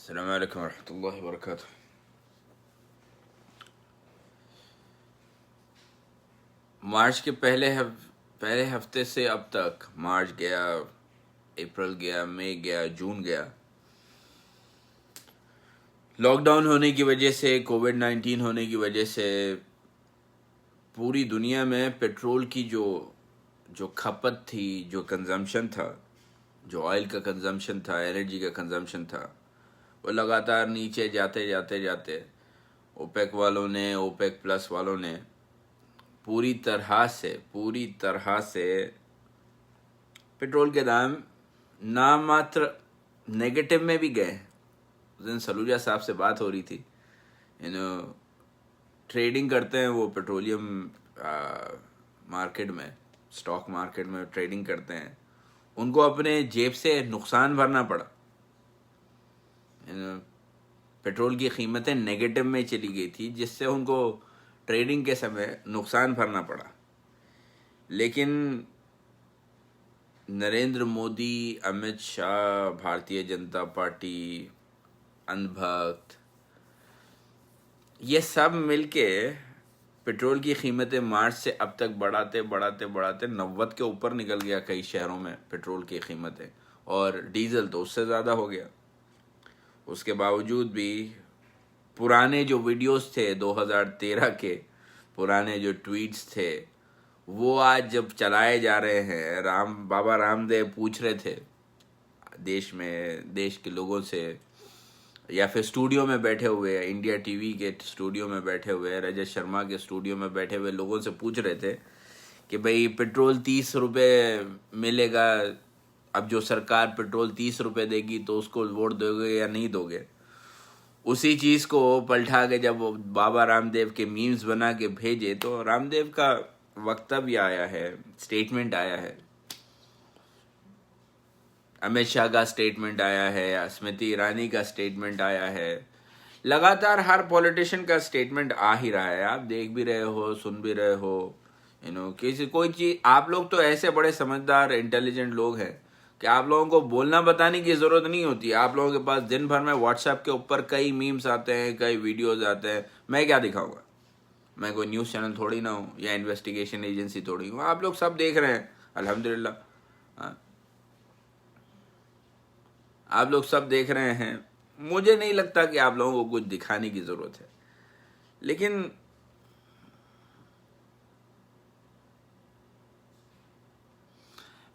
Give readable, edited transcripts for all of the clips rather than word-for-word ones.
अस्सलाम वालेकुम रहमतुल्लाहि व बरकातुहू। मार्च के पहले हफ्ते से अब तक, मार्च गया, अप्रैल गया, मई गया, जून गया, लॉकडाउन होने की वजह से, कोविड-19 होने की वजह से पूरी दुनिया में पेट्रोल की जो जो खपत थी, जो कंजम्पशन था, जो ऑयल का कंजम्पशन था, एनर्जी का कंजम्पशन था, वो लगातार नीचे जाते जाते जाते ओपेक वालों ने, ओपेक प्लस वालों ने पूरी तरह से पेट्रोल के दाम नाम मात्र नेगेटिव में भी गए। उस दिन सलूजा साहब से बात हो रही थी, ट्रेडिंग करते हैं वो पेट्रोलियम मार्केट में, स्टॉक मार्केट में ट्रेडिंग करते हैं, उनको अपने जेब से नुकसान भरना पड़ा। पेट्रोल की कीमतें नेगेटिव में चली गई थी, जिससे उनको ट्रेडिंग के समय नुकसान भरना पड़ा। लेकिन नरेंद्र मोदी, अमित शाह, भारतीय जनता पार्टी, अंधभक्त, ये सब मिलके पेट्रोल की कीमतें मार्च से अब तक बढ़ाते 90 के ऊपर निकल गया कई शहरों में पेट्रोल की कीमतें, और डीजल तो उससे ज़्यादा हो गया। उसके बावजूद भी पुराने जो वीडियोस थे 2013 के, पुराने जो ट्वीट्स थे, वो आज जब चलाए जा रहे हैं, बाबा रामदेव पूछ रहे थे देश के लोगों से, या फिर स्टूडियो में बैठे हुए, इंडिया टीवी के स्टूडियो में बैठे हुए, रजत शर्मा के स्टूडियो में बैठे हुए लोगों से पूछ रहे थे कि भाई पेट्रोल 30 रुपये मिलेगा, अब जो सरकार पेट्रोल 30 रुपये देगी तो उसको वोट दोगे या नहीं दोगे। उसी चीज़ को पलटा के जब बाबा रामदेव के मीम्स बना के भेजे, तो रामदेव का वक्तव्य आया है, स्टेटमेंट आया है, अमित शाह का स्टेटमेंट आया है, स्मृति ईरानी का स्टेटमेंट आया है, लगातार हर पॉलिटिशियन का स्टेटमेंट आ ही रहा है। आप देख भी रहे हो, सुन भी रहे हो, किसी कोई चीज़, आप लोग तो ऐसे बड़े समझदार इंटेलिजेंट लोग हैं कि आप लोगों को बोलना बताने की ज़रूरत नहीं होती। आप लोगों के पास दिन भर में व्हाट्सएप के ऊपर कई मीम्स आते हैं, कई वीडियोज़ आते हैं। मैं क्या दिखाऊंगा? मैं कोई न्यूज़ चैनल थोड़ी ना हूँ, या इन्वेस्टिगेशन एजेंसी थोड़ी हूँ। आप लोग सब देख रहे हैं, अल्हम्दुलिल्लाह। हाँ, आप लोग सब देख रहे हैं। मुझे नहीं लगता कि आप लोगों को कुछ दिखाने की ज़रूरत है। लेकिन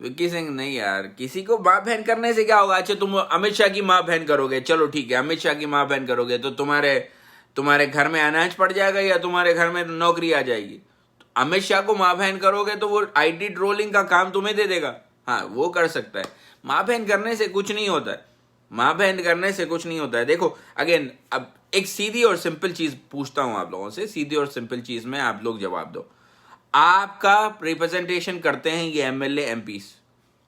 विक्की सिंह, नहीं यार, किसी को माँ बहन करने से क्या होगा? अच्छा, तुम अमित शाह की माँ बहन करोगे, चलो ठीक है, अमित शाह की माँ बहन करोगे तो तुम्हारे घर में अनाज पड़ जाएगा या तुम्हारे घर में नौकरी आ जाएगी? अमित शाह को माँ बहन करोगे तो वो आईटी ट्रोलिंग का काम तुम्हें दे देगा। हाँ, वो कर सकता है। माँ बहन करने से कुछ नहीं होता है, माँ बहन करने से कुछ नहीं होता है। देखो, अगेन, अब एक सीधी और सिंपल चीज पूछता हूं आप लोगों से, सीधी और सिंपल चीज में आप लोग जवाब दो। आपका रिप्रेजेंटेशन करते हैं ये एमएलए एमपीस,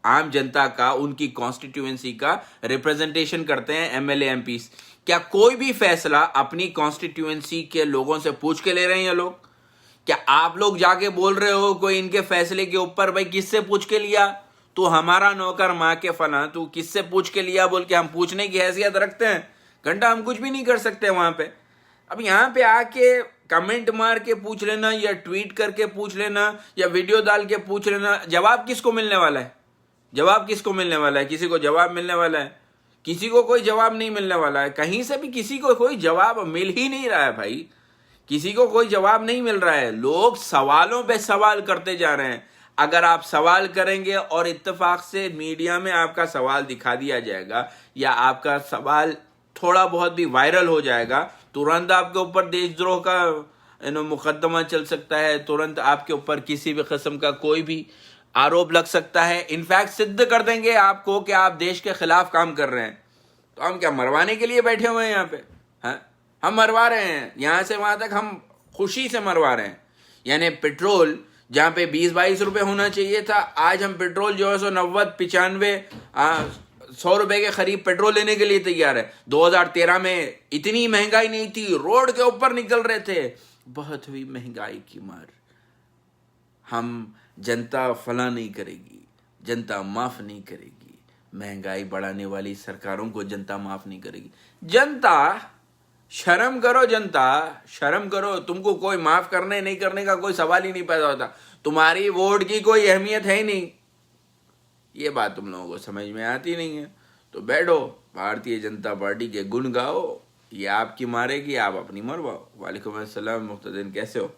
आम जनता का, उनकी कॉन्स्टिट्यूएंसी का रिप्रेजेंटेशन करते हैं एमएलए एमपीस। क्या कोई भी फैसला अपनी कॉन्स्टिट्यूएंसी के लोगों से पूछ के ले रहे हैं ये लोग? क्या आप लोग जाके बोल रहे हो कोई इनके फैसले के ऊपर, भाई किससे पूछ के लिया? तू हमारा नौकर माँ के फना, तू किससे पूछ के लिया बोल के हम पूछने की हैसियत रखते हैं? घंटा हम कुछ भी नहीं कर सकते वहां पे। अब यहाँ पे आके कमेंट मार के पूछ लेना, या ट्वीट करके पूछ लेना, या वीडियो डाल के पूछ लेना, जवाब किसको मिलने वाला है? जवाब किसको मिलने वाला है? किसी को जवाब मिलने वाला है? किसी को कोई जवाब नहीं मिलने वाला है। कहीं से भी किसी को कोई जवाब मिल ही नहीं रहा है भाई, किसी को कोई जवाब नहीं मिल रहा है। लोग सवालों पे सवाल करते जा रहे हैं। अगर आप सवाल करेंगे और इत्तेफाक से मीडिया में आपका सवाल दिखा दिया जाएगा, या आपका सवाल थोड़ा बहुत भी वायरल हो जाएगा, तुरंत आपके ऊपर देशद्रोह का मुकदमा चल सकता है, तुरंत आपके ऊपर किसी भी किस्म का कोई भी आरोप लग सकता है। इनफैक्ट सिद्ध कर देंगे आपको कि आप देश के खिलाफ काम कर रहे हैं। तो हम क्या मरवाने के लिए बैठे हुए हैं यहाँ पे? हाँ, हम मरवा रहे हैं, यहां से वहां तक हम खुशी से मरवा रहे हैं। यानी पेट्रोल जहां पे 20-22 रुपए होना चाहिए था, आज हम पेट्रोल जो है 90-95 100 रुपए के करीब पेट्रोल लेने के लिए तैयार है। 2013 में इतनी महंगाई नहीं थी, रोड के ऊपर निकल रहे थे, बहुत हुई महंगाई की मार। हम जनता फला नहीं करेगी, जनता माफ नहीं करेगी, महंगाई बढ़ाने वाली सरकारों को जनता माफ नहीं करेगी। जनता, शर्म करो जनता, शर्म करो। तुमको कोई माफ करने नहीं करने का कोई सवाल ही नहीं पैदा होता। तुम्हारी वोट की कोई अहमियत है ही नहीं। ये बात तुम लोगों को समझ में आती नहीं है। तो बैठो, भारतीय जनता पार्टी के गुण गाओ, ये आपकी मारेगी, आप अपनी मरवाओ। वालेकुम अस्सलाम मुख्तदिन, कैसे हो?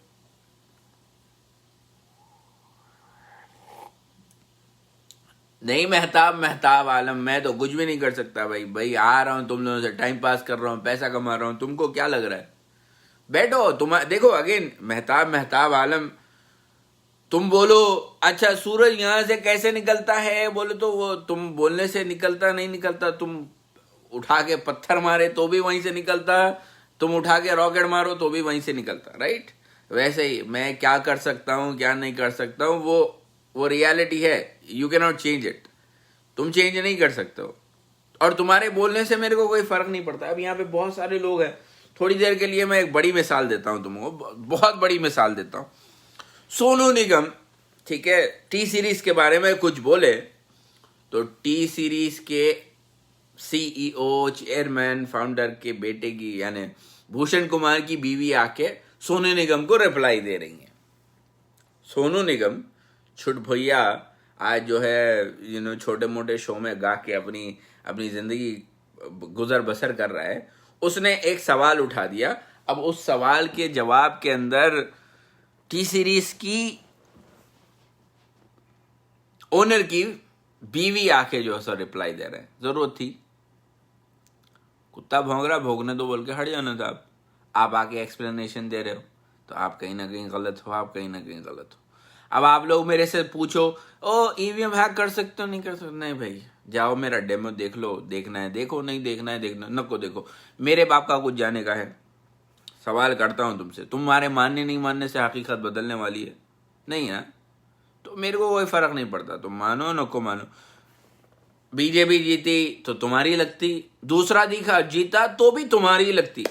नहीं महताब आलम, मैं तो कुछ भी नहीं कर सकता भाई आ रहा हूं तुम लोगों से, टाइम पास कर रहा हूं, पैसा कमा रहा हूं। तुमको क्या लग रहा है? बैठो, तुम देखो अगेन महताब आलम, तुम बोलो अच्छा सूरज यहां से कैसे निकलता है, बोलो तो वो तुम बोलने से निकलता नहीं निकलता। तुम उठा के पत्थर मारे तो भी वहीं से निकलता, तुम उठा के रॉकेट मारो तो भी वहीं से निकलता, राइट? वैसे ही मैं क्या कर सकता हूं क्या नहीं कर सकता हूं, वो रियलिटी है। You can not change it. तुम चेंज नहीं कर सकते हो, और तुम्हारे बोलने से मेरे को कोई फर्क नहीं पड़ता। अब यहाँ पे बहुत सारे लोग हैं, थोड़ी देर के लिए मैं एक बड़ी मिसाल देता हूं तुमको, बहुत बड़ी मिसाल देता हूं। सोनू निगम, ठीक है, टी सीरीज के बारे में कुछ बोले तो टी सीरीज के सीईओ, चेयरमैन, फाउंडर के बेटे की यानी भूषण कुमार की बीवी आके सोनू निगम को रिप्लाई दे रही है। सोनू निगम छुट भैया आज जो है छोटे मोटे शो में गा के अपनी जिंदगी गुजर बसर कर रहा है। उसने एक सवाल उठा दिया। अब उस सवाल के जवाब के अंदर टी सीरीज की ओनर की बीवी आके जो है सो रिप्लाई दे रहे हैं। जरूरत थी? कुत्ता भौंक रहा, भौंकने दो बोल के हट जाना था। आप आके एक्सप्लेनेशन दे रहे हो तो आप कहीं ना कहीं गलत हो, आप कहीं ना कहीं गलत हो। अब आप लोग मेरे से पूछो ओ ईवीएम हैक कर सकते हो नहीं कर सकते? नहीं भाई, जाओ मेरा डेमो देख लो, देखना है देखो, नहीं देखना है देखना नको देखो। मेरे बाप का कुछ जाने का है? सवाल करता हूं तुमसे, तुम्हारे मानने नहीं मानने से हकीकत बदलने वाली है नहीं ना? तो मेरे को कोई फर्क नहीं पड़ता, तुम मानो नको मानो। बीजेपी जीती तो तुम्हारी लगती, दूसरा दिखा जीता तो भी तुम्हारी लगती।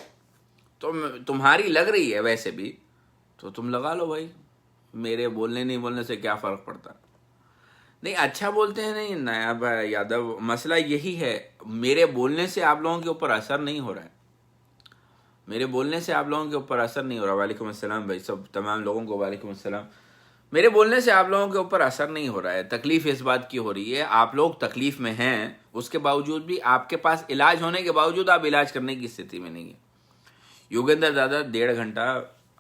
तो तुम्हारी लग रही है वैसे भी तो तुम लगा लो भाई, मेरे बोलने नहीं बोलने से क्या फर्क पड़ता? नहीं अच्छा बोलते हैं नहीं नायाब यादव, मसला यही है, मेरे बोलने से आप लोगों के ऊपर असर नहीं हो रहा है। मेरे बोलने से आप लोगों के ऊपर असर नहीं हो रहा। वालेकुम अस्सलाम भाई, सब तमाम लोगों को वालेकुम अस्सलाम। मेरे बोलने से आप लोगों के ऊपर असर नहीं हो रहा है। तकलीफ इस बात की हो रही है, आप लोग तकलीफ में हैं, उसके बावजूद भी आपके पास इलाज होने के बावजूद आप इलाज करने की स्थिति में नहीं है। योगेंद्र दादा 1.5 घंटा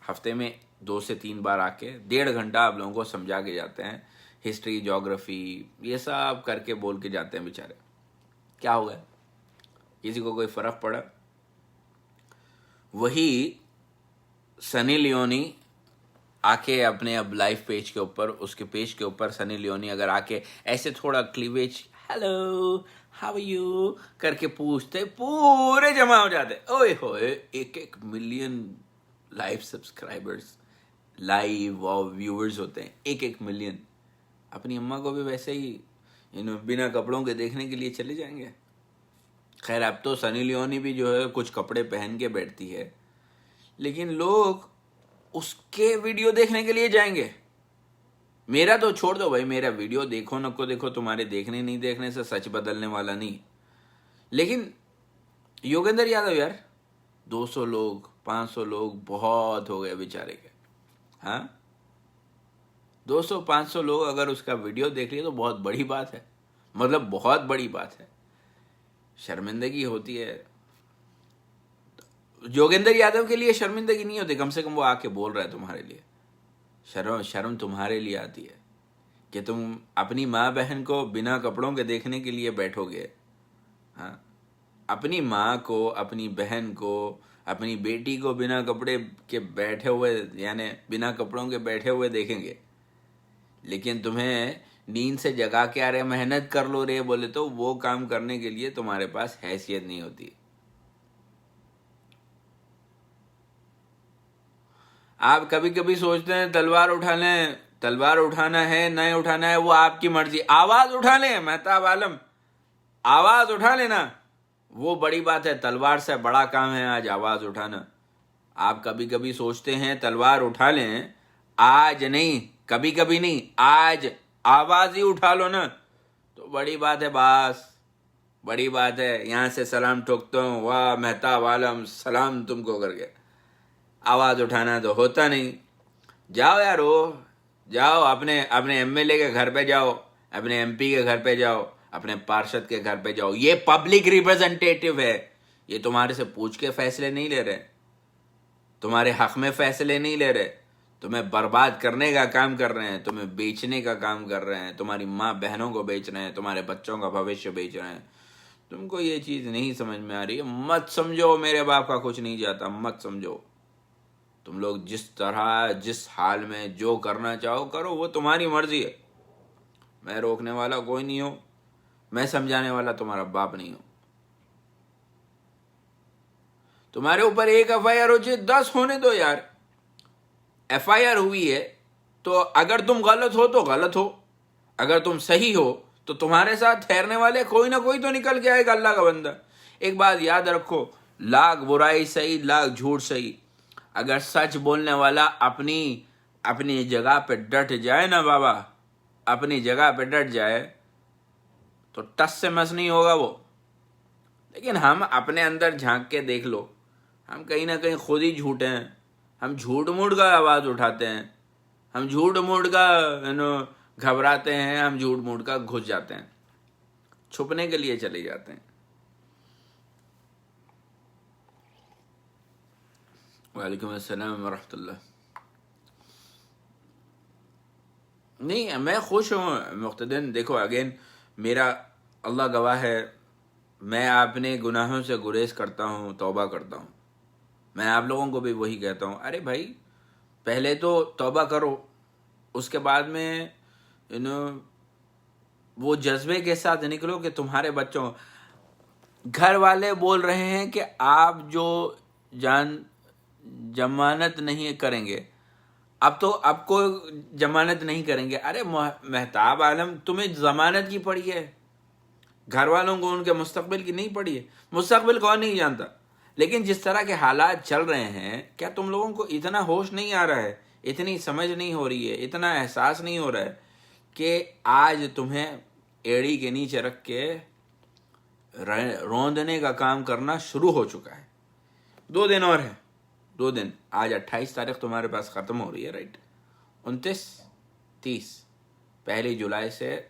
हफ्ते में 2 से 3 बार आके 1.5 घंटा आप लोगों को समझा के जाते हैं, हिस्ट्री, ज्योग्राफी, ये सब करके बोल के जाते हैं बेचारे। क्या हो गया? किसी को कोई फर्क पड़ा? वही सनी लियोनी आके अपने अब लाइव पेज के ऊपर, उसके पेज के ऊपर सनी लियोनी अगर आके ऐसे थोड़ा cleavage, hello how are you करके पूछते, पूरे जमा हो जाते। ओए होए, 1-1 मिलियन लाइव सब्सक्राइबर्स, लाइव और व्यूअर्स होते हैं, 1-1 मिलियन। अपनी अम्मा को भी वैसे ही बिना कपड़ों के देखने के लिए चले जाएंगे। खैर अब तो सनी लियोनी भी जो है कुछ कपड़े पहन के बैठती है, लेकिन लोग उसके वीडियो देखने के लिए जाएंगे। मेरा तो छोड़ दो भाई, मेरा वीडियो देखो नको देखो, तुम्हारे देखने नहीं देखने से सच बदलने वाला नहीं। लेकिन योगेंद्र यादव यार, 200 लोग 500 लोग बहुत हो गए बेचारे के। हाँ, 200-500 लोग अगर उसका वीडियो देख लिए तो बहुत बड़ी बात है, मतलब बहुत बड़ी बात है। शर्मिंदगी होती है। योगेंद्र यादव के लिए शर्मिंदगी नहीं होती, कम से कम वो आके बोल रहा है तुम्हारे लिए। शर्म तुम्हारे लिए आती है कि तुम अपनी माँ बहन को बिना कपड़ों के देखने के लिए बैठोगे। हाँ, अपनी माँ को, अपनी बहन को, अपनी बेटी को बिना कपड़े के बैठे हुए, यानी बिना कपड़ों के बैठे हुए देखेंगे। लेकिन तुम्हें नींद से जगा के आ रहे, मेहनत कर लो रे बोले तो वो काम करने के लिए तुम्हारे पास हैसियत नहीं होती। आप कभी कभी सोचते हैं तलवार उठा लें, तलवार उठाना है नहीं उठाना है वो आपकी मर्जी। आवाज उठा लें महताब आलम, आवाज उठा लेना, वो बड़ी बात है। तलवार से बड़ा काम है आज आवाज उठाना। आप कभी कभी सोचते हैं तलवार उठा लें, आज नहीं, कभी कभी नहीं, आज आवाज ही उठा लो ना, तो तो बड़ी बात है बास, बड़ी बात है। यहाँ से सलाम ठोकता हूँ, वाह मेहताब आलम सलाम तुमको करके आवाज उठाना तो होता नहीं। जाओ यार, वो जाओ अपने अपने एमएलए के घर पे जाओ, अपने एमपी के घर पे जाओ, अपने पार्षद के घर पे जाओ। ये पब्लिक रिप्रेजेंटेटिव है, ये तुम्हारे से पूछ के फैसले नहीं ले रहे, तुम्हारे हक में फैसले नहीं ले रहे, तुम्हें बर्बाद करने का काम कर रहे हैं, तुम्हें बेचने का काम कर रहे हैं, तुम्हारी माँ बहनों को बेच रहे हैं, तुम्हारे बच्चों का भविष्य बेच रहे हैं। तुमको ये चीज नहीं समझ में आ रही है, मत समझो। मेरे बाप का कुछ नहीं जाता, मत समझो। तुम लोग जिस तरह जिस हाल में जो करना चाहो करो, वो तुम्हारी मर्जी है। मैं रोकने वाला कोई नहीं हूं, मैं समझाने वाला तुम्हारा बाप नहीं हूं। तुम्हारे ऊपर एक एफआईआर हो चाहे 10 होने दो यार। एफआईआर हुई है तो अगर तुम गलत हो तो गलत हो, अगर तुम सही हो तो तुम्हारे साथ ठहरने वाले कोई ना कोई तो निकल के आएगा, अल्लाह का बंदा। एक बात याद रखो, लाख बुराई सही, लाख झूठ सही, अगर सच बोलने वाला अपनी अपनी जगह पे डट जाए ना बाबा, अपनी जगह पे डट जाए तो टस से मस नहीं होगा वो। लेकिन हम अपने अंदर झांक के देख लो, हम कहीं ना कहीं खुद ही झूठे हैं। हम झूठ मूठ का आवाज उठाते हैं, हम झूठ मूठ का घबराते हैं, हम झूठ मूठ का घुस जाते हैं, छुपने के लिए चले जाते हैं। वालेकुम अस्सलाम वरहमतुल्लाह। नहीं, मैं खुश हूँ मुख्तदिन। देखो अगेन, मेरा अल्लाह गवाह है, मैं अपने गुनाहों से गुरेज करता हूँ, तौबा करता हूँ। मैं आप लोगों को भी वही कहता हूँ, अरे भाई पहले तो तौबा करो, उसके बाद में वो जज्बे के साथ निकलो कि तुम्हारे बच्चों, घर वाले बोल रहे हैं कि आप जो जमानत नहीं करेंगे, अब तो आपको जमानत नहीं करेंगे। अरे मेहताब आलम, तुम्हें जमानत की पड़ी है, घर वालों को उनके मुस्तकबिल की नहीं पड़ी है। मुस्तकबिल कौन नहीं जानता, लेकिन जिस तरह के हालात चल रहे हैं, क्या तुम लोगों को इतना होश नहीं आ रहा है, इतनी समझ नहीं हो रही है, इतना एहसास नहीं हो रहा है कि आज तुम्हें एड़ी के नीचे रख के रौंदने का काम करना शुरू हो चुका है। 2 दिन और है, 2 दिन। आज 28 तारीख तुम्हारे पास ख़त्म हो रही है, राइट? 29, 30, 1 जुलाई से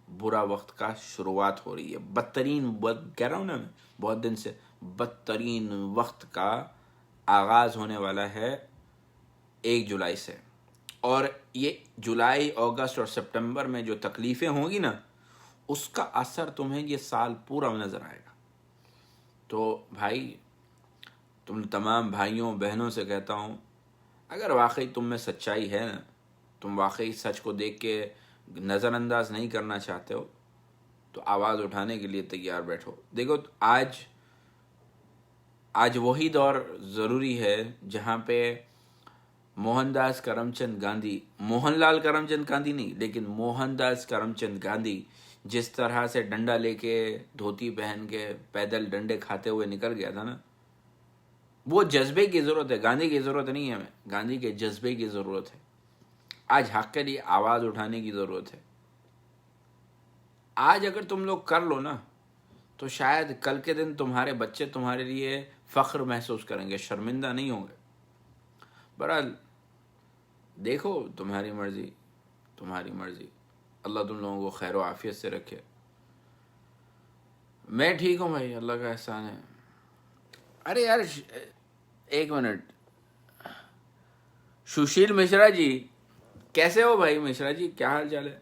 बुरा वक्त का शुरुआत हो रही है। बदतरीन कह रहा हूँ ना मैं, बहुत दिन से बदतरीन वक्त का आगाज़ होने वाला है 1 जुलाई से। और ये जुलाई, अगस्त और सितंबर में जो तकलीफ़ें होंगी ना, उसका असर तुम्हें ये साल पूरा नज़र आएगा। तो भाई, तुम तमाम भाइयों बहनों से कहता हूँ, अगर वाकई तुम में सच्चाई है ना, तुम वाकई सच को देख के नज़रअंदाज नहीं करना चाहते हो, तो आवाज़ उठाने के लिए तैयार बैठो। देखो आज वही दौर ज़रूरी है जहाँ पे मोहनदास करमचंद गांधी, मोहनलाल करमचंद गांधी नहीं, लेकिन मोहनदास करमचंद गांधी जिस तरह से डंडा लेके, धोती पहन के, पैदल डंडे खाते हुए निकल गया था ना, वो जज्बे की ज़रूरत है। गांधी की ज़रूरत नहीं है हमें, गांधी के जज्बे की ज़रूरत है। आज हक के लिए आवाज़ उठाने की ज़रूरत है। आज अगर तुम लोग कर लो ना, तो शायद कल के दिन तुम्हारे बच्चे तुम्हारे लिए फ़ख्र महसूस करेंगे, शर्मिंदा नहीं होंगे। बहरहाल देखो, तुम्हारी मर्ज़ी, तुम्हारी मर्ज़ी। अल्लाह तुम लोगों को खैर व आफियत से रखे। मैं ठीक हूँ भाई, अल्लाह का एहसान है। अरे यार, 1 मिनट, सुशील मिश्रा जी, कैसे हो भाई? मिश्रा जी, क्या हाल चाल है?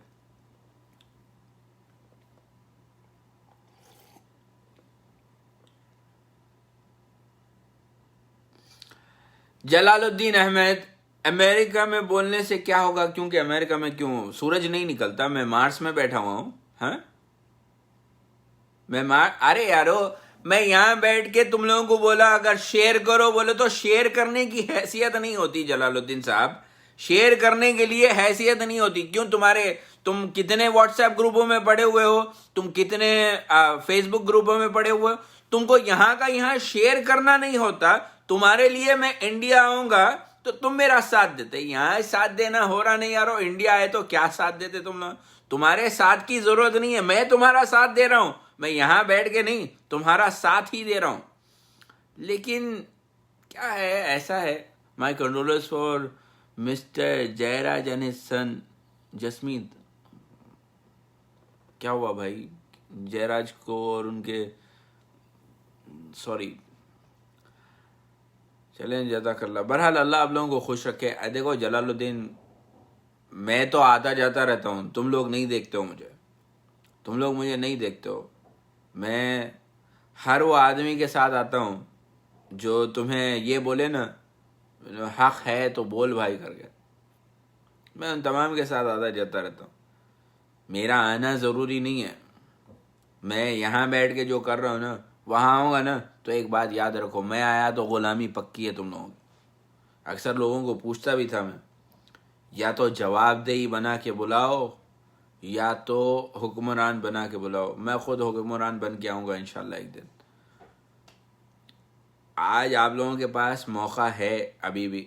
जलालुद्दीन अहमद, अमेरिका में बोलने से क्या होगा? क्योंकि अमेरिका में क्यों सूरज नहीं निकलता? मैं मार्स में बैठा हुआ हूं। हाँ, अरे यारो, मैं यहां बैठ के तुम लोगों को बोला अगर शेयर करो, बोले तो शेयर करने की हैसियत नहीं होती जलालुद्दीन साहब, शेयर करने के लिए हैसियत नहीं होती। क्यों? तुम कितने व्हाट्सएप ग्रुपों में पड़े हुए हो, तुम कितने फेसबुक ग्रुपों में पड़े हुए हो, तुमको यहां का यहां शेयर करना नहीं होता। तुम्हारे लिए मैं इंडिया आऊंगा तो तुम मेरा साथ देते, यहां साथ देना हो रहा नहीं यारो। इंडिया आए तो क्या साथ देते तुम लोग? तुम्हारे साथ की जरूरत नहीं है, मैं तुम्हारा साथ दे रहा हूं, मैं यहां बैठ के नहीं, तुम्हारा साथ ही दे रहा हूं। लेकिन क्या है, ऐसा है। My condolence for mister Jayraj and his son Jasmeet. क्या हुआ भाई जयराज को और उनके, सॉरी, चलें जज़ाकल्लाह। बहरहाल अल्लाह आप लोगों को खुश रखे। देखो जलालुद्दीन, मैं तो आता जाता रहता हूँ, तुम लोग नहीं देखते हो मुझे, तुम लोग मुझे नहीं देखते हो। मैं हर वो आदमी के साथ आता हूँ जो तुम्हें ये बोले ना हक है तो बोल भाई करके, मैं उन तमाम के साथ आता जाता रहता हूँ। मेरा आना ज़रूरी नहीं है, मैं यहाँ बैठ के जो कर रहा हूँ ना, वहाँ आऊँगा ना तो एक बात याद रखो, मैं आया तो ग़ुलामी पक्की है तुम लोगों की। अक्सर लोगों को पूछता भी था मैं, या तो जवाबदेही बना के बुलाओ या तो हुक्मरान बना के बुलाओ। मैं खुद हुक्मरान बन के आऊँगा इंशाल्लाह एक दिन। आज आप लोगों के पास मौका है अभी भी,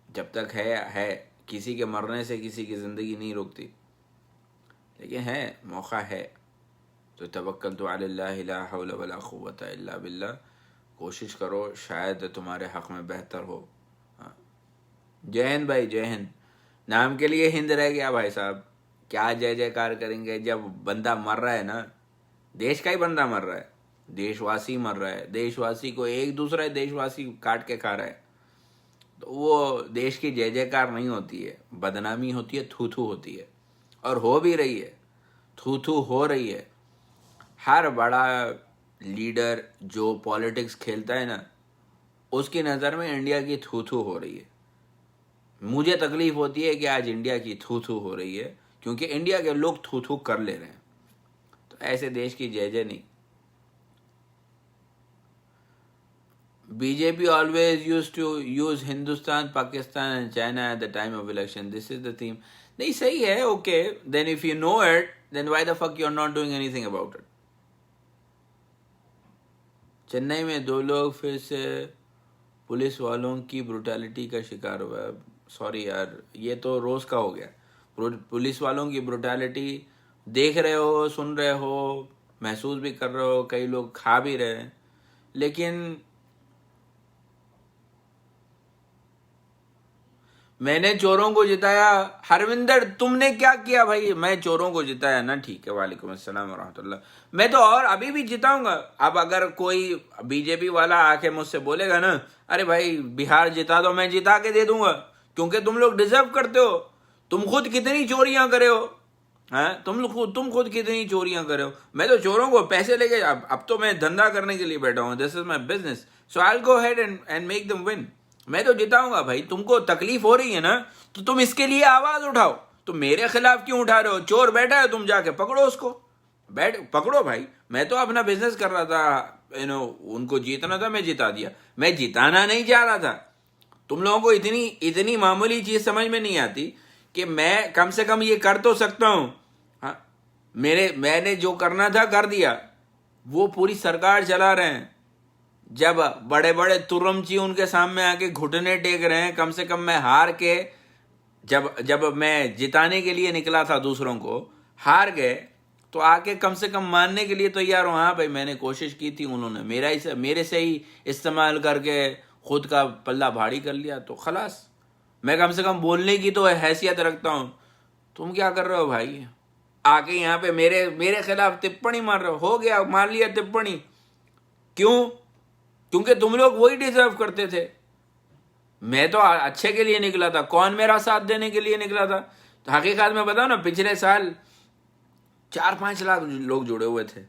जब तक है। किसी के मरने से किसी की ज़िंदगी नहीं रुकती, लेकिन है, मौका है। तो तवक्कलतु अलल्लाह ला हौला वला कुव्वता इल्ला बिल्लाह। कोशिश करो, शायद तुम्हारे हक़ में बेहतर हो। हाँ, जय हिंद भाई, जय हिंद। नाम के लिए हिंद रह गया भाई साहब, क्या जय जयकार करेंगे जब बंदा मर रहा है ना, देश का ही बंदा मर रहा है, देशवासी मर रहा है, देशवासी को एक दूसरा देशवासी काट के खा रहा है, तो वो देश की जय जयकार नहीं होती है, बदनामी होती है, थू थू होती है। और हो भी रही है, थू थू हो रही है। हर बड़ा लीडर जो पॉलिटिक्स खेलता है ना, उसकी नज़र में इंडिया की थू थू हो रही है। मुझे तकलीफ होती है कि आज इंडिया की थू थू हो रही है, क्योंकि इंडिया के लोग थू थू कर ले रहे हैं। तो ऐसे देश की जय जय नहीं। BJP always used to use Hindustan, Pakistan and China at the time of election. This is the theme. नहीं, सही है, okay. Then if you know it, then why the fuck you're not doing anything about it? Chennai में 2 लोग फिर से police वालों की brutality का शिकार हुआ। सॉरी यार, ये तो रोज़ का हो गया। पुलिस वालों की ब्रुटैलिटी देख रहे हो, सुन रहे हो, महसूस भी कर रहे हो, कई लोग खा भी रहे हैं। लेकिन मैंने चोरों को जिताया। हरविंदर, तुमने क्या किया भाई? मैं चोरों को जिताया ना, ठीक है, वालेकुम अस्सलाम वरहमतुल्लाह। मैं तो और अभी भी जिताऊंगा। अब अगर कोई बीजेपी वाला आके मुझसे बोलेगा ना, अरे भाई बिहार जिता दो, मैं जिता के दे दूंगा, क्योंकि तुम लोग डिजर्व करते हो। तुम खुद कितनी चोरियां करे हो, हाँ, तुम खुद कितनी चोरियां करे हो। मैं तो चोरों को पैसे लेके, अब तो मैं धंधा करने के लिए बैठा हूँ, this is my business, so I will go ahead and make them win. मैं तो जिताऊंगा भाई। तुमको तकलीफ हो रही है ना, तो तुम इसके लिए आवाज उठाओ। तुम मेरे खिलाफ क्यों उठा रहे हो? चोर बैठा है, तुम जाके पकड़ो उसको, पकड़ो भाई। मैं तो अपना बिजनेस कर रहा था, उनको जीतना था, मैं जिता दिया। मैं जिताना नहीं चाह रहा था। तुम लोगों को इतनी मामूली चीज समझ में नहीं आती कि मैं कम से कम ये कर तो सकता हूं। हाँ, मैंने जो करना था कर दिया। वो पूरी सरकार चला रहे हैं। जब बड़े बड़े तुरमची उनके सामने आके घुटने टेक रहे हैं, कम से कम मैं हार के, जब मैं जिताने के लिए निकला था, दूसरों को हार गए, तो आके कम से कम मानने के लिए तैयार हो, हाँ भाई मैंने कोशिश की थी, उन्होंने मेरे से ही इस्तेमाल करके खुद का पल्ला भारी कर लिया, तो खलास, मैं कम से कम बोलने की तो हैसियत रखता हूँ। तुम क्या कर रहे हो भाई? आके यहाँ पे मेरे खिलाफ टिप्पणी मार रहे हो गया, मार लिया टिप्पणी। क्यों? क्योंकि तुम लोग वही डिजर्व करते थे। मैं तो अच्छे के लिए निकला था। कौन मेरा साथ देने के लिए निकला था? तो हकीकत में बताओ ना, पिछले साल 4-5 लाख लोग जुड़े हुए थे।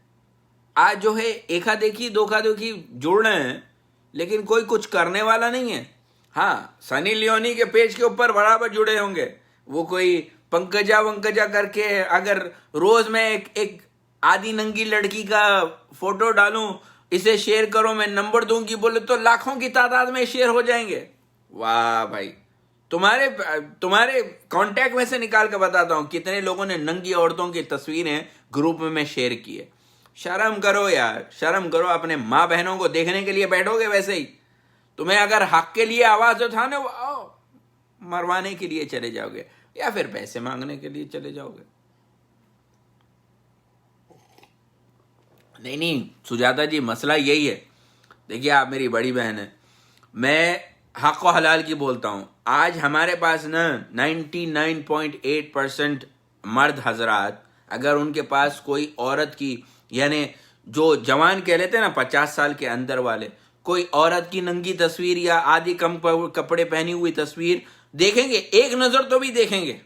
आज जो है एका देखी धोखा देखी जुड़ रहे हैं, लेकिन कोई कुछ करने वाला नहीं है। हाँ, सनी लियोनी के पेज के ऊपर बराबर जुड़े होंगे। वो कोई पंकजा करके, अगर रोज मैं एक आधी नंगी लड़की का फोटो डालूं, इसे शेयर करो, मैं नंबर दूंगी, बोले तो लाखों की तादाद में शेयर हो जाएंगे। वाह भाई, तुम्हारे कांटेक्ट में से निकाल के बताता हूं कितने लोगों ने नंगी औरतों की तस्वीरें ग्रुप में शेयर की है। शर्म करो यार, शर्म करो। अपने माँ बहनों को देखने के लिए बैठोगे वैसे ही। तुम्हें अगर हक के लिए आवाज उठाने, मरवाने के लिए चले जाओगे। या फिर पैसे मांगने के लिए चले जाओगे। नहीं नहीं सुजाता जी, मसला यही है। देखिए आप मेरी बड़ी बहन है, मैं हक व हलाल की बोलता हूँ। आज हमारे पास ना 99.8% मर्द हजरात, अगर उनके पास कोई औरत की, यानी जो जवान कह लेते हैं ना 50 साल के अंदर वाले, कोई औरत की नंगी तस्वीर या आधी कम कपड़े पहनी हुई तस्वीर देखेंगे, एक नजर तो भी देखेंगे।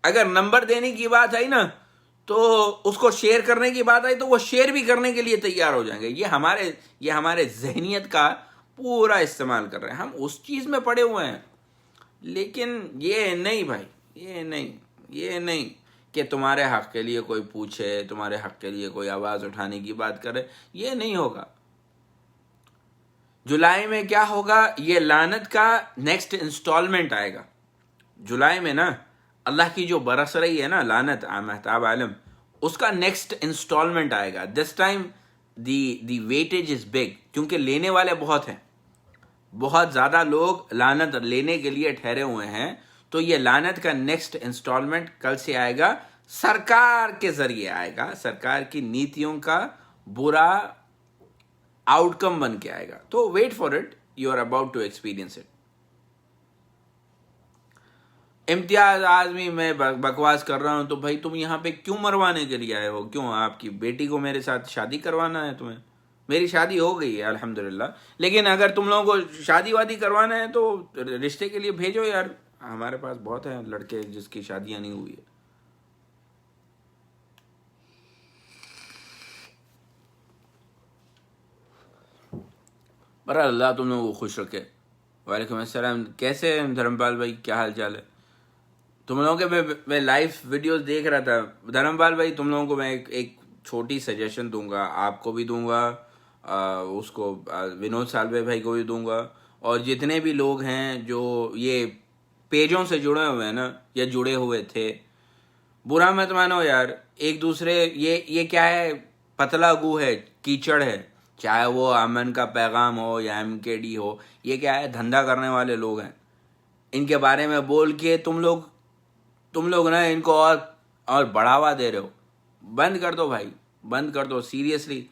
अगर नंबर देने की बात आई ना, तो उसको शेयर करने की बात आई तो वो शेयर भी करने के लिए तैयार हो जाएंगे। ये हमारे जहनियत का पूरा इस्तेमाल कर रहे हैं, हम उस चीज में पड़े हुए हैं। लेकिन ये नहीं भाई, ये नहीं कि तुम्हारे हक के लिए कोई पूछे, तुम्हारे हक के लिए कोई आवाज उठाने की बात करे, ये नहीं होगा। जुलाई में क्या होगा, ये लानत का नेक्स्ट इंस्टॉलमेंट आएगा। जुलाई में ना अल्लाह की जो बरस रही है ना लानत महताब आलम, उसका नेक्स्ट इंस्टॉलमेंट आएगा। This time the weightage is big, क्योंकि लेने वाले बहुत हैं, बहुत ज्यादा लोग लानत लेने के लिए ठहरे हुए हैं। तो ये लानत का नेक्स्ट इंस्टॉलमेंट कल से आएगा, सरकार के जरिए आएगा, सरकार की नीतियों का बुरा आउटकम बन के आएगा। तो wait for it, you are about to experience it. Imtiaz Azmi, मैं बकवास कर रहा हूं तो भाई तुम यहाँ पे क्यों मरवाने के लिए आए हो? क्यों आपकी बेटी को मेरे साथ शादी करवाना है तुम्हें? मेरी शादी हो गई है अल्हम्दुलिल्लाह, लेकिन अगर तुम लोगों को शादी वादी करवाना है तो रिश्ते के लिए भेजो यार, हमारे पास बहुत है लड़के जिसकी शादियां नहीं हुई है। पर अल्लाह तुम लोगों को खुश रखे। वालेकुम अस्सलाम, कैसे हैं धर्मपाल भाई, क्या हाल चाल है? तुम लोगों के मैं लाइव वीडियोस देख रहा था। धर्मपाल भाई तुम लोगों को मैं एक छोटी सजेशन दूंगा, आपको भी दूंगा, उसको विनोद सालवे भाई को भी दूंगा, और जितने भी लोग हैं जो ये पेजों से जुड़े हुए हैं ना या जुड़े हुए थे, बुरा मत मानो यार। एक दूसरे ये क्या है, पतला गू है, कीचड़ है, चाहे वो अमन का पैगाम हो या MKD हो, ये क्या है, धंधा करने वाले लोग हैं। इनके बारे में बोल के तुम लोग ना इनको और बढ़ावा दे रहे हो। बंद कर दो भाई, बंद कर दो सीरियसली।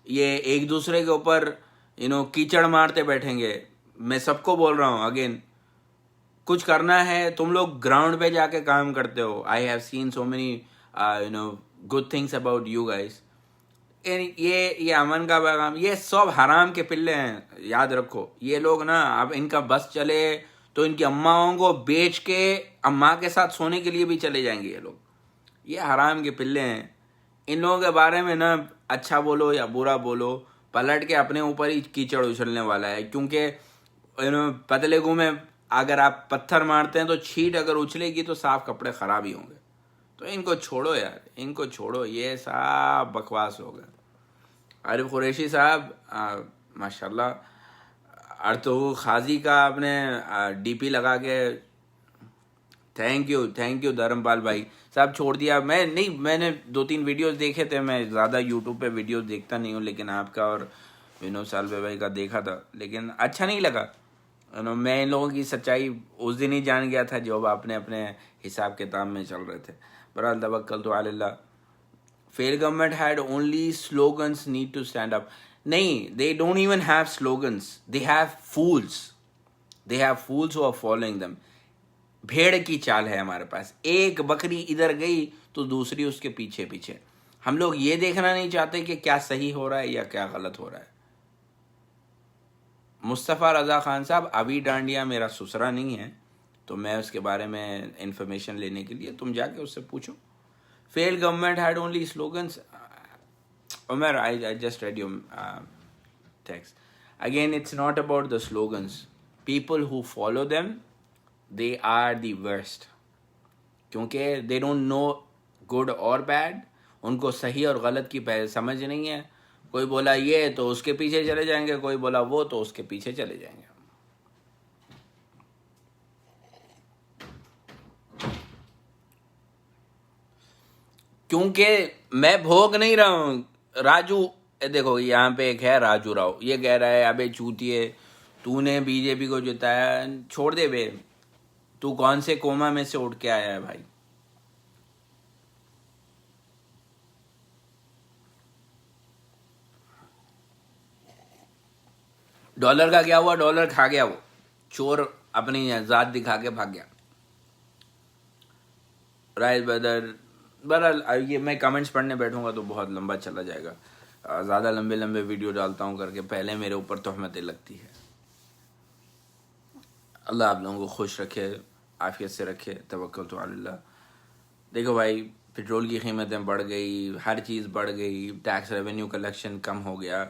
ये एक दूसरे के ऊपर कीचड़ मारते बैठेंगे। मैं सबको बोल रहा हूँ अगेन, कुछ करना है तुम लोग ग्राउंड पे जाके काम करते हो। I have seen so many good things about you guys. ये अमन का पैगाम, ये सब हराम के पिल्ले हैं, याद रखो। ये लोग ना अब इनका बस चले तो इनकी अम्माओं को बेच के अम्मा के साथ सोने के लिए भी चले जाएंगे ये लोग। ये हराम के पिल्ले हैं। इन लोगों के बारे में ना अच्छा बोलो या बुरा बोलो, पलट के अपने ऊपर ही कीचड़ उछलने वाला है। क्योंकि पतले गू में अगर आप पत्थर मारते हैं तो छींट अगर उछलेगी तो साफ कपड़े खराब ही होंगे। तो इनको छोड़ो यार, इनको छोड़ो, ये सब बकवास हो गया। आरिफ कुरैशी साहब माशाल्लाह, अर्तुगरुल खाजी का आपने DP लगा के, थैंक यू धर्मपाल भाई साहब, छोड़ दिया। मैंने 2-3 वीडियोस देखे थे। मैं ज़्यादा यूट्यूब पे वीडियोस देखता नहीं हूँ, लेकिन आपका और विनोद सालवे भाई का देखा था, लेकिन अच्छा नहीं लगा। मैं इन लोगों की सच्चाई उस दिन ही जान गया था जब आपने अपने हिसाब किताब में चल रहे थे। बहरहाल तवक्कल तो अल्लाह। Fail government had only slogans, need to stand up. नहीं, they don't even have slogans. They have fools. They have fools who are following them. भेड़ की चाल है हमारे पास। एक बकरी इधर गई तो दूसरी उसके पीछे पीछे। हम लोग ये देखना नहीं चाहते कि क्या सही हो रहा है या क्या गलत हो रहा है। मुस्तफ़ा रज़ा खान साहब, अभी डांडिया मेरा ससुरा नहीं है, तो मैं उसके बारे में इंफॉर्मेशन लेने के लिए तुम जाके उससे पूछो। Fail government had only slogans. Umar, I just read your text. Again, it's not about the slogans. People who follow them, they are the worst. क्योंकि they don't know good or bad. उनको सही और गलत की समझ नहीं है। कोई बोला ये तो उसके पीछे चले जाएंगे, कोई बोला वो तो उसके पीछे चले जाएंगे। क्योंकि मैं भोग नहीं रहा हूँ। राजू, देखो यहाँ पे एक है राजू राव, ये कह रहा है अबे चूतिए, तूने BJP को जिताया, छोड़ दे बे। तू कौन से कोमा में से उठ के आया है भाई? डॉलर का क्या हुआ? डॉलर खा गया वो चोर, अपनी जात दिखा के भाग गया। Right brother. बहरहाल ये मैं कमेंट्स पढ़ने बैठूंगा तो बहुत लंबा चला जाएगा। ज़्यादा लंबे लंबे वीडियो डालता हूँ करके पहले मेरे ऊपर तोहमतें लगती है। अल्लाह आप लोगों को खुश रखे, आफियत से रखे, तवक्कुल तो अल्लाह। देखो भाई, पेट्रोल की कीमतें बढ़ गई, हर चीज़ बढ़ गई, टैक्स रेवेन्यू कलेक्शन कम हो गया,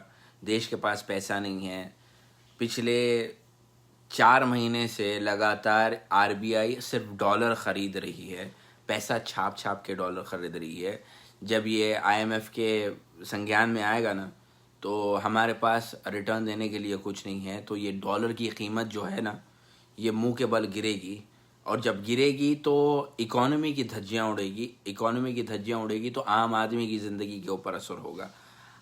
देश के पास पैसा नहीं है। पिछले 4 महीने से लगातार आरबीआई सिर्फ डॉलर ख़रीद रही है, पैसा छाप छाप के डॉलर ख़रीद रही है। जब ये आईएमएफ के संज्ञान में आएगा ना, तो हमारे पास रिटर्न देने के लिए कुछ नहीं है, तो ये डॉलर की कीमत जो है ना, ये मुंह के बल गिरेगी। और जब गिरेगी तो इकोनॉमी की धज्जियाँ उड़ेगी, इकोनॉमी की धज्जियाँ उड़ेगी तो आम आदमी की ज़िंदगी के ऊपर असर होगा।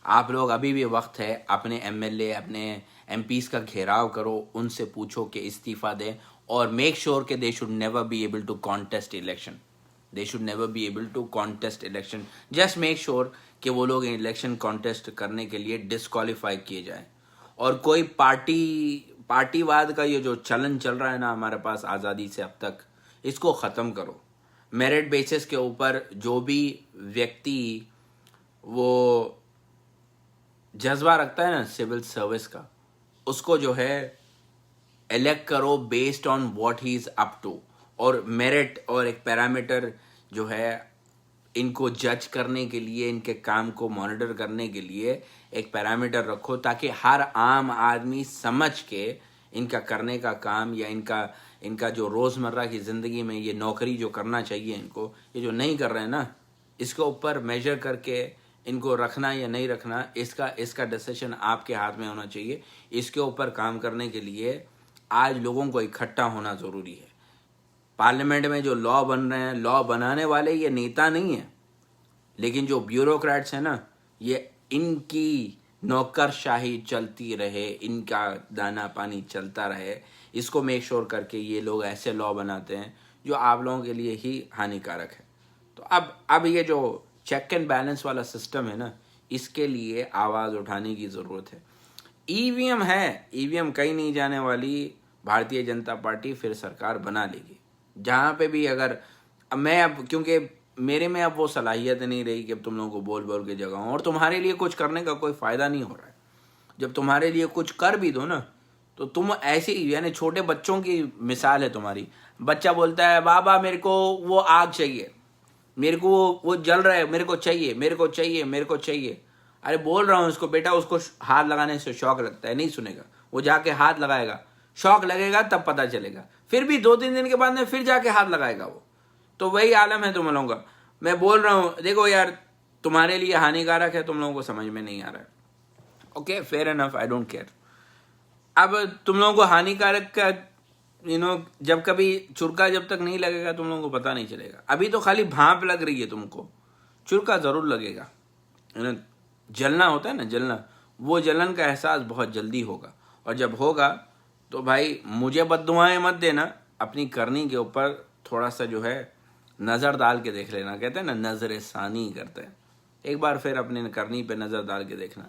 आप लोग अभी भी वक्त है, अपने एमएलए, अपने एमपीज़ का घेराव करो, उनसे पूछो कि इस्तीफ़ा दें, और मेक श्योर कि they should never be able to contest election. They should never be able to contest election. Just make sure कि वो लोग इलेक्शन कॉन्टेस्ट करने के लिए डिस्क्वालीफाई किए जाएं। और कोई पार्टीवाद का ये जो चलन चल रहा है ना हमारे पास आज़ादी से अब तक, इसको ख़त्म करो। मेरिट बेसिस के ऊपर जो भी व्यक्ति वो जज्बा रखता है ना सिविल सर्विस का, उसको जो है इलेक्ट करो based on what he is up to. और मेरिट और एक पैरामीटर जो है, इनको जज करने के लिए, इनके काम को मॉनिटर करने के लिए एक पैरामीटर रखो, ताकि हर आम आदमी समझ के इनका करने का काम या इनका जो रोज़मर्रा की ज़िंदगी में ये नौकरी जो करना चाहिए इनको, ये जो नहीं कर रहे हैं ना, इसके ऊपर मेजर करके इनको रखना या नहीं रखना, इसका डिसीजन आपके हाथ में होना चाहिए। इसके ऊपर काम करने के लिए आज लोगों को इकट्ठा होना ज़रूरी है। पार्लियामेंट में जो लॉ बन रहे हैं, लॉ बनाने वाले ये नेता नहीं है, लेकिन जो ब्यूरोक्रेट्स हैं ना, ये इनकी नौकरशाही चलती रहे, इनका दाना पानी चलता रहे, इसको मेक श्योर करके ये लोग ऐसे लॉ बनाते हैं जो आप लोगों के लिए ही हानिकारक है। तो अब ये जो चेक एंड बैलेंस वाला सिस्टम है ना, इसके लिए आवाज़ उठाने की ज़रूरत है। ईवीएम है, ईवीएम कहीं नहीं जाने वाली, भारतीय जनता पार्टी फिर सरकार बना लेगी। जहाँ पे भी अगर अब क्योंकि मेरे में अब वो सलाहियत नहीं रही कि अब तुम लोगों को बोल बोल के जगाऊं, और तुम्हारे लिए कुछ करने का कोई फ़ायदा नहीं हो रहा है। जब तुम्हारे लिए कुछ कर भी दो ना, तो तुम ऐसे ही, यानी छोटे बच्चों की मिसाल है तुम्हारी। बच्चा बोलता है बाबा मेरे को वो आग चाहिए, मेरे को वो जल रहा है, मेरे को चाहिए, मेरे को चाहिए, मेरे को चाहिए। अरे बोल रहा हूँ उसको, बेटा उसको हाथ लगाने से शौक लगता है, नहीं सुनेगा, वो जाके हाथ लगाएगा, शौक लगेगा तब पता चलेगा, फिर भी 2-3 दिन के बाद में फिर जाके हाथ लगाएगा वो। तो वही आलम है तुम लोगों का। मैं बोल रहा हूँ, देखो यार, तुम्हारे लिए हानिकारक है, तुम लोगों को समझ में नहीं आ रहा है। Okay, fair enough, I don't care. अब तुम लोगों को हानिकारक का जब कभी चुरका जब तक नहीं लगेगा तुम लोगों को पता नहीं चलेगा। अभी तो खाली भाप लग रही है तुमको, चुरका ज़रूर लगेगा। जलना होता है ना, जलना, वो जलन का एहसास बहुत जल्दी होगा। और जब होगा तो भाई मुझे बद्दुआएं मत देना, अपनी करनी के ऊपर थोड़ा सा जो है नज़र डाल के देख लेना। कहते हैं ना, नज़र सानी करते हैं, एक बार फिर अपनी करनी पे नज़र डाल के देखना।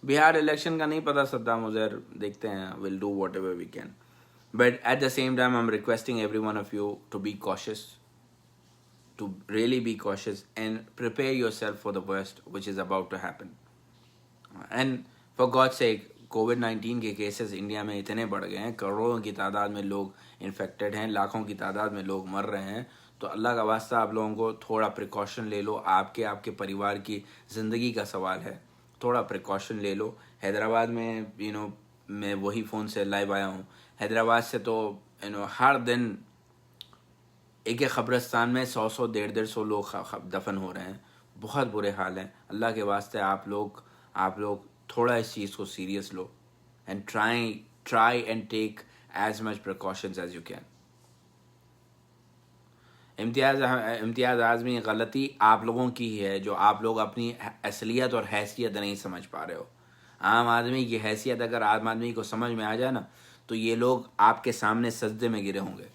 बिहार इलेक्शन का नहीं पता, सद्दाम उज़ैर, देखते हैं, will do whatever we can, but at the same time I am requesting every one of you to be cautious, to really be cautious and prepare yourself for the worst which is about to happen. And for God's sake, कोविड-19 के cases India में इतने बढ़ गए हैं, करोड़ों की तादाद में लोग इन्फेक्टेड हैं, लाखों की तादाद में लोग मर रहे हैं। तो अल्लाह का वास्ता आप लोगों को थोड़ा प्रिकॉशन ले लो, आपके परिवार की ज़िंदगी का सवाल है, थोड़ा प्रिकॉशन ले लो। हैदराबाद में मैं वही फ़ोन से लाइव आया हूँ। हैदराबाद से तो हर दिन एक कब्रिस्तान में 100 150 लोग दफन हो रहे हैं, बहुत बुरे हाल हैं। अल्लाह के वास्ते आप लोग थोड़ा इस चीज़ को सीरियस लो and try and take as much precautions as you can. Imtiaz Azmi गलती आप लोगों की ही है, जो आप लोग अपनी असलियत और हैसियत नहीं समझ पा रहे हो। आम आदमी की हैसियत अगर आम आदमी को समझ में आ जाए ना, तो ये लोग आपके सामने सजदे में गिरे होंगे।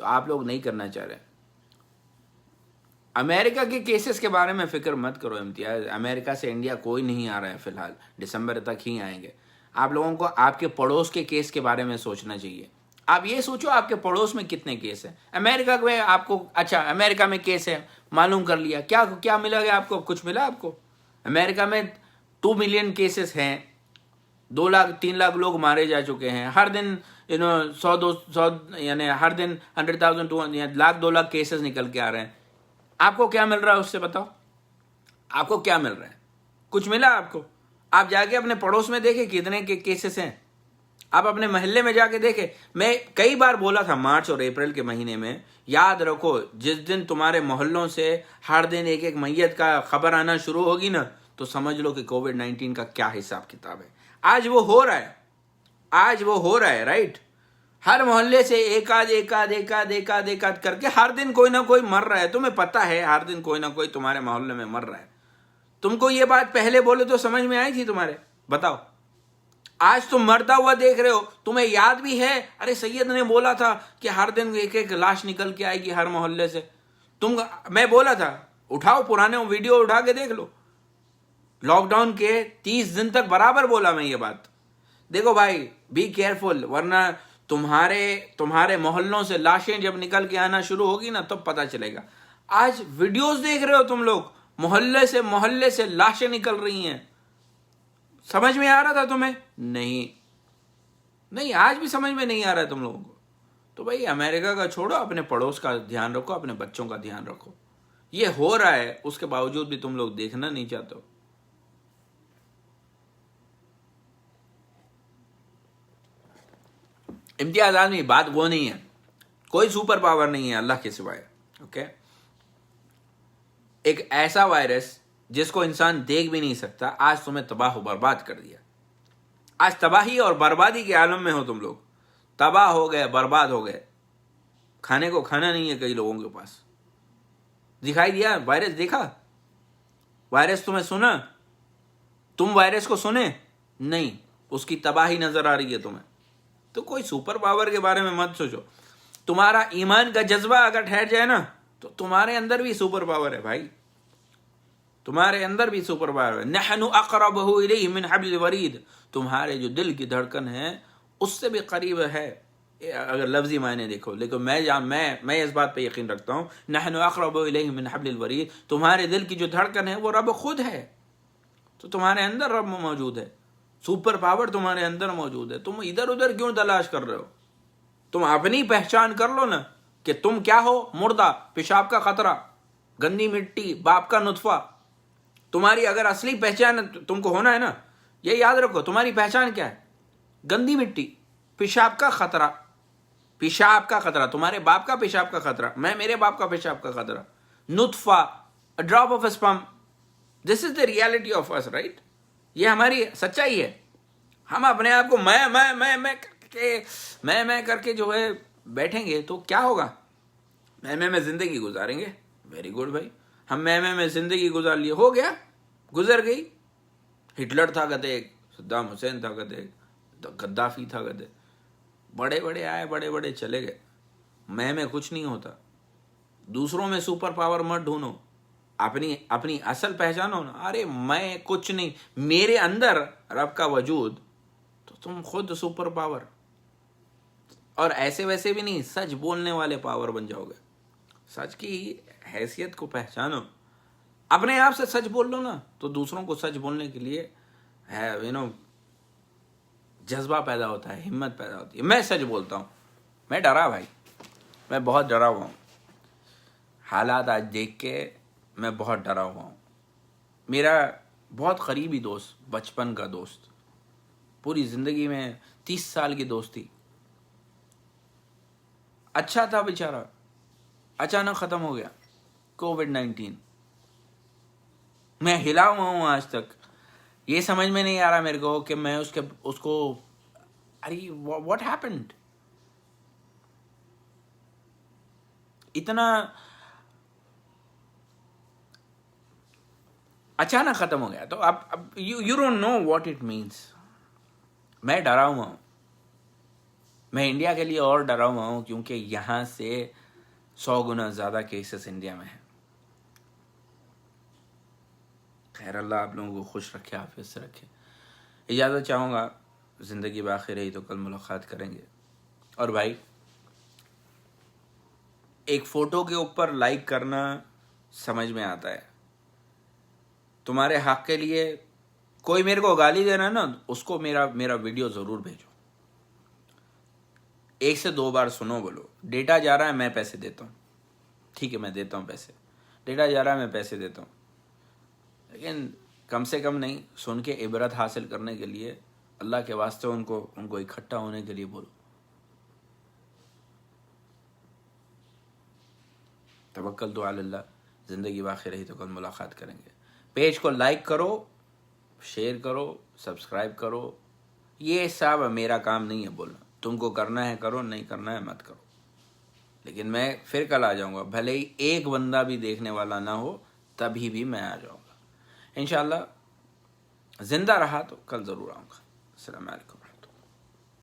तो आप लोग नहीं करना चाह रहे। अमेरिका के केसेस के बारे में फिक्र मत करो इम्तियाज, अमेरिका से इंडिया कोई नहीं आ रहा है फिलहाल, दिसंबर तक ही आएंगे। आप लोगों को आपके पड़ोस के केस के बारे में सोचना चाहिए। आप ये सोचो आपके पड़ोस में कितने केस हैं। अमेरिका में आपको, अच्छा अमेरिका में केस है, मालूम कर लिया, क्या क्या मिला गया आपको? कुछ मिला आपको? अमेरिका में 2 मिलियन केसेस हैं, 2 लाख 3 लाख लोग मारे जा चुके हैं हर दिन, 100 यानी हर दिन 100,000 200 लाख 2 लाख केसेस निकल के आ रहे हैं। आपको क्या मिल रहा है उससे बताओ? आपको क्या मिल रहा है? कुछ मिला आपको? आप जाके अपने पड़ोस में देखे कितने के केसेस हैं, आप अपने मोहल्ले में जाके देखे। मैं कई बार बोला था मार्च और अप्रैल के महीने में, याद रखो जिस दिन तुम्हारे मोहल्लों से हर दिन एक एक मैयत का खबर आना शुरू होगी ना, तो समझ लो कि कोविड-19 का क्या हिसाब किताब है। आज वो हो रहा है, आज वो हो रहा है, राइट। हर मोहल्ले से एक आध करके हर दिन कोई ना कोई मर रहा है। तुम्हें पता है हर दिन कोई ना कोई तुम्हारे मोहल्ले में मर रहा है। तुमको ये बात पहले बोले तो समझ में आई थी तुम्हारे? बताओ, आज तुम मरता हुआ देख रहे हो, तुम्हें याद भी है अरे सैयद ने बोला था कि हर दिन एक एक लाश निकल के आएगी हर मोहल्ले से। मैं बोला था, उठाओ पुराने वीडियो उठा के देख लो, लॉकडाउन के 30 दिन तक बराबर बोला मैं ये बात। देखो भाई, बी केयरफुल, वरना तुम्हारे मोहल्लों से लाशें जब निकल के आना शुरू होगी ना, तब पता चलेगा। आज वीडियोस देख रहे हो तुम लोग, मोहल्ले से लाशें निकल रही हैं। समझ में आ रहा था तुम्हें? नहीं, आज भी समझ में नहीं आ रहा है तुम लोगों को। तो भाई अमेरिका का छोड़ो, अपने पड़ोस का ध्यान रखो, अपने बच्चों का ध्यान रखो। ये हो रहा है, उसके बावजूद भी तुम लोग देखना नहीं चाहते हो। इम्तियाज आदमी, बात वो नहीं है, कोई सुपर पावर नहीं है अल्लाह के सिवाय, ओके। एक ऐसा वायरस जिसको इंसान देख भी नहीं सकता, आज तुम्हें तबाह बर्बाद कर दिया। आज तबाही और बर्बादी के आलम में हो तुम लोग, तबाह हो गए, बर्बाद हो गए। खाने को खाना नहीं है कई लोगों के पास। दिखाई दिया वायरस? देखा वायरस? तुम्हें सुना? तुम वायरस को सुने? नहीं, उसकी तबाही नजर आ रही है तुम्हें। तो कोई सुपर पावर के बारे में मत सोचो। तुम्हारा ईमान का जज्बा अगर ठहर जाए ना, तो तुम्हारे अंदर भी सुपर पावर है भाई, तुम्हारे अंदर भी सुपर पावर है। नहनु अक़रबहु इलैहि मिन हब्लिल वरीद, तुम्हारे जो दिल की धड़कन है उससे भी करीब है, अगर लफ्जी मायने देखो। लेकिन मैं इस बात पे यकीन रखता हूँ, नहनु अक़रबहु इलैहि मिन हब्लिल वरीद, तुम्हारे दिल की जो धड़कन है वो रब खुद है। तो तुम्हारे अंदर रब मौजूद है, सुपर पावर तुम्हारे अंदर मौजूद है। तुम इधर उधर क्यों तलाश कर रहे हो? तुम अपनी पहचान कर लो ना कि तुम क्या हो। मुर्दा, पेशाब का खतरा, गंदी मिट्टी, बाप का नुतफा। तुम्हारी अगर असली पहचान तुमको होना है ना, ये याद रखो, तुम्हारी पहचान क्या है? गंदी मिट्टी, पेशाब का खतरा, पेशाब का खतरा, तुम्हारे बाप का पेशाब का खतरा, मैं मेरे बाप का पेशाब का खतरा, नुतफा, a drop of sperm. This is the reality of us, right. ये हमारी सच्चाई है। हम अपने आप को मैं करके जो है बैठेंगे तो क्या होगा? मैं जिंदगी गुजारेंगे। वेरी गुड भाई, हम में जिंदगी गुजार लिए, हो गया, गुजर गई। हिटलर था कहते एक, सद्दाम हुसैन था कहते, गद्दाफी था कहते, बड़े बड़े आए, बड़े बड़े चले गए। मैं कुछ नहीं होता। दूसरों में सुपर पावर मत ढूंढो, अपनी असल पहचानो ना। अरे मैं कुछ नहीं, मेरे अंदर रब का वजूद, तो तुम खुद सुपर पावर। और ऐसे वैसे भी नहीं, सच बोलने वाले पावर बन जाओगे। सच की हैसियत को पहचानो, अपने आप से सच बोल लो ना, तो दूसरों को सच बोलने के लिए है जज्बा पैदा होता है, हिम्मत पैदा होती है। मैं सच बोलता हूँ, मैं डरा भाई, मैं बहुत डरा हुआ हूँ। हालात आज देख के मैं बहुत डरा हुआ हूँ। मेरा बहुत करीबी दोस्त, बचपन का दोस्त, पूरी ज़िंदगी में 30 साल की दोस्ती, अच्छा था बेचारा, अचानक ख़त्म हो गया कोविड-19। मैं हिला हुआ हूँ आज तक। ये समझ में नहीं आ रहा मेरे को कि मैं उसको अरे व्हाट हैपेंड, इतना अचानक खत्म हो गया। तो अब you don't know what it means. मैं डरा हुआ हूं। मैं इंडिया के लिए और डरा हुआ हूँ क्योंकि यहाँ से 100 गुना ज़्यादा केसेस इंडिया में हैं। खैर अल्लाह आप लोगों को खुश रखे, आफियत से रखे। इजाज़त चाहूँगा, ज़िंदगी बाकी रही तो कल मुलाकात करेंगे। और भाई, एक फ़ोटो के ऊपर लाइक करना समझ में आता है, तुम्हारे हक के लिए कोई मेरे को गाली दे रहा है ना, उसको मेरा वीडियो ज़रूर भेजो, 1 से 2 बार सुनो, बोलो डेटा जा रहा है मैं पैसे देता हूँ, ठीक है मैं देता हूँ पैसे, डेटा जा रहा है मैं पैसे देता हूँ, लेकिन कम से कम नहीं, सुन के इबरत हासिल करने के लिए अल्लाह के वास्ते उनको इकट्ठा होने के लिए बोलो। तवक्कल तो अल्लाह, ज़िंदगी बाकी रही तो कल मुलाकात करेंगे। पेज को लाइक करो, शेयर करो, सब्सक्राइब करो, ये सब मेरा काम नहीं है बोलना, तुमको करना है करो, नहीं करना है मत करो। लेकिन मैं फिर कल आ जाऊंगा, भले ही एक बंदा भी देखने वाला ना हो, तभी भी मैं आ जाऊंगा इंशाअल्लाह। जिंदा रहा तो कल ज़रूर आऊँगा। अस्सलाम वालेकुम।